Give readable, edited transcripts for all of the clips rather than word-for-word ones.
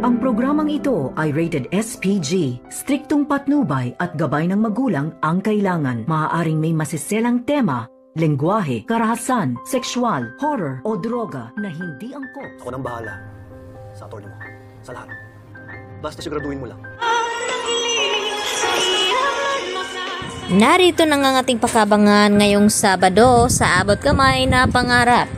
Ang programang ito ay rated SPG. Striktong patnubay at gabay ng magulang ang kailangan. Maaaring may masiselang tema, lengguwahe, karahasan, sexual, horror o droga na hindi angkop. Ako nang bahala sa attorney mo. Sa lahat. Basta siguraduhin mo lang. Narito na nga ating pakabangan ngayong Sabado sa Abot Kamay na Pangarap.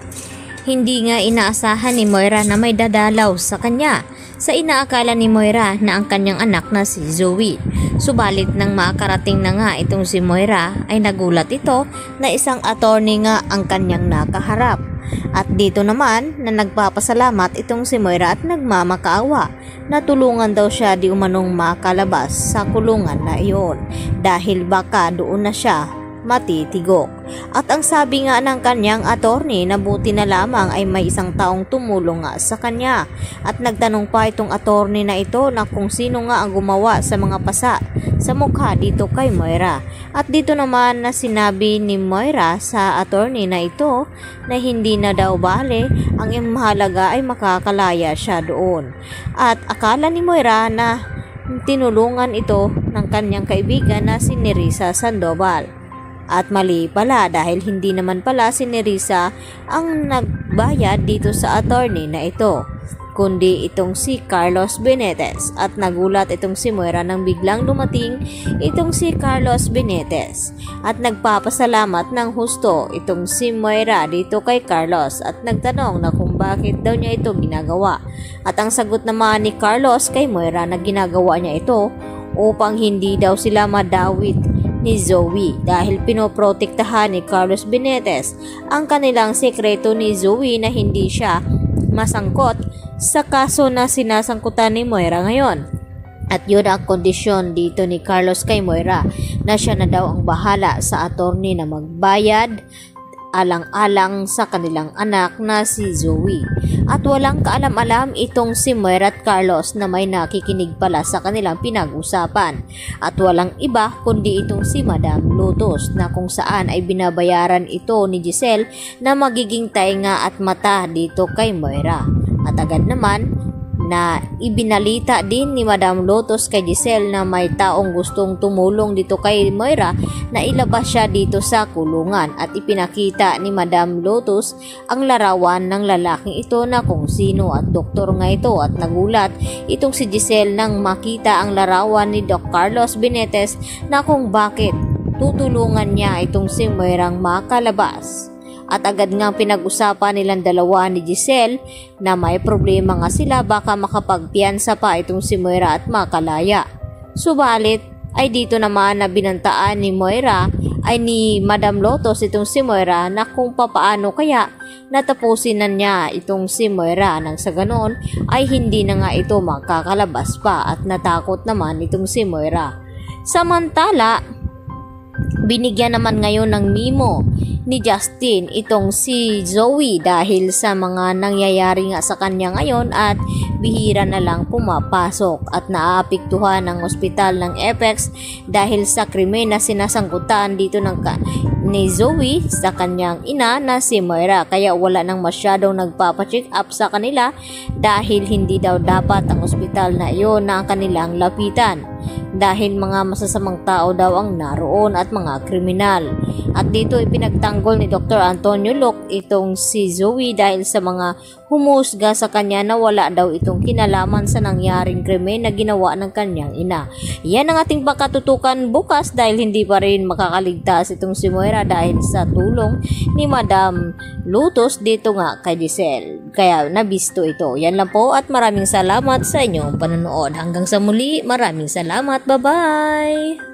Hindi nga inaasahan ni Moira na may dadalaw sa kanya sa inaakala ni Moira na ang kanyang anak na si Zoe. Subalit nang makarating na nga itong si Moira ay nagulat ito na isang attorney nga ang kanyang nakaharap. At dito naman na nagpapasalamat itong si Moira at nagmamakaawa na tulungan daw siya di umanong makalabas sa kulungan na iyon dahil baka doon na siya matitigok. At ang sabi nga ng kanyang attorney na buti na lamang ay may isang taong tumulong nga sa kanya. At nagtanong pa itong attorney na ito na kung sino nga ang gumawa sa mga pasa sa mukha dito kay Moira. At dito naman na sinabi ni Moira sa attorney na ito na hindi na daw bale, ang mahalaga ay makakalaya siya doon. At akala ni Moira na tinulungan ito ng kanyang kaibigan na si Nerissa Sandoval. At mali pala dahil hindi naman pala si Nerissa ang nagbayad dito sa attorney na ito, kundi itong si Carlos Benitez. At nagulat itong si Moira nang biglang dumating itong si Carlos Benitez. At nagpapasalamat ng husto itong si Moira dito kay Carlos at nagtanong na kung bakit daw niya ito ginagawa. At ang sagot naman ni Carlos kay Moira na ginagawa niya ito upang hindi daw sila madawit ni Zoe dahil pinoprotektahan ni Carlos Benitez ang kanilang sekreto ni Zoe na hindi siya masangkot sa kaso na sinasangkutan ni Moira ngayon. At yun ang kondisyon dito ni Carlos kay Moira na siya na daw ang bahala sa attorney na magbayad alang-alang sa kanilang anak na si Zoe. At walang kaalam-alam itong si Moira at Carlos na may nakikinig pala sa kanilang pinag-usapan. At walang iba kundi itong si Madam Lotus na kung saan ay binabayaran ito ni Giselle na magiging tainga at mata dito kay Moira. At agad naman na ibinalita din ni Madam Lotus kay Giselle na may taong gustong tumulong dito kay Moira na ilabas siya dito sa kulungan. At ipinakita ni Madam Lotus ang larawan ng lalaking ito na kung sino at doktor nga ito. At nagulat itong si Giselle nang makita ang larawan ni Doc Carlos Benitez na kung bakit tutulungan niya itong si Moirang makalabas. At agad nga pinag-usapan nilang dalawa ni Giselle na may problema nga sila, baka makapagpiyansa pa itong si Moira at makalaya. Subalit ay dito naman na binantaan ni Moira ay ni Madam Lotus itong si Moira na kung papaano kaya natapusin na niya itong si Moira nang sa ganon ay hindi na nga ito makakalabas pa at natakot naman itong si Moira. Samantala, binigyan naman ngayon ng mimo ni Justin itong si Zoe dahil sa mga nangyayari nga sa kanya ngayon at bihira na lang pumapasok at naaapektuhan ng ospital ng Apex dahil sa krimen na sinasangkutan dito ni Zoe sa kanyang ina na si Moira, kaya wala nang masyadong nagpapacheck up sa kanila dahil hindi daw dapat ang ospital na iyon na ang kanilang lapitan dahil mga masasamang tao daw ang naroon at mga kriminal. At dito ipinagtanggol ni Dr. Antonio Locke itong si Zoe dahil sa mga humusga sa kanya na wala daw itong kinalaman sa nangyaring krimen na ginawa ng kanyang ina. Yan ang ating pakatutukan bukas dahil hindi pa rin makakaligtas itong si Moira dahil sa tulong ni Madam Lotus dito nga kay Giselle. Kaya nabisto ito. Yan lang po at maraming salamat sa inyong panonood. Hanggang sa muli, maraming salamat. Bye-bye!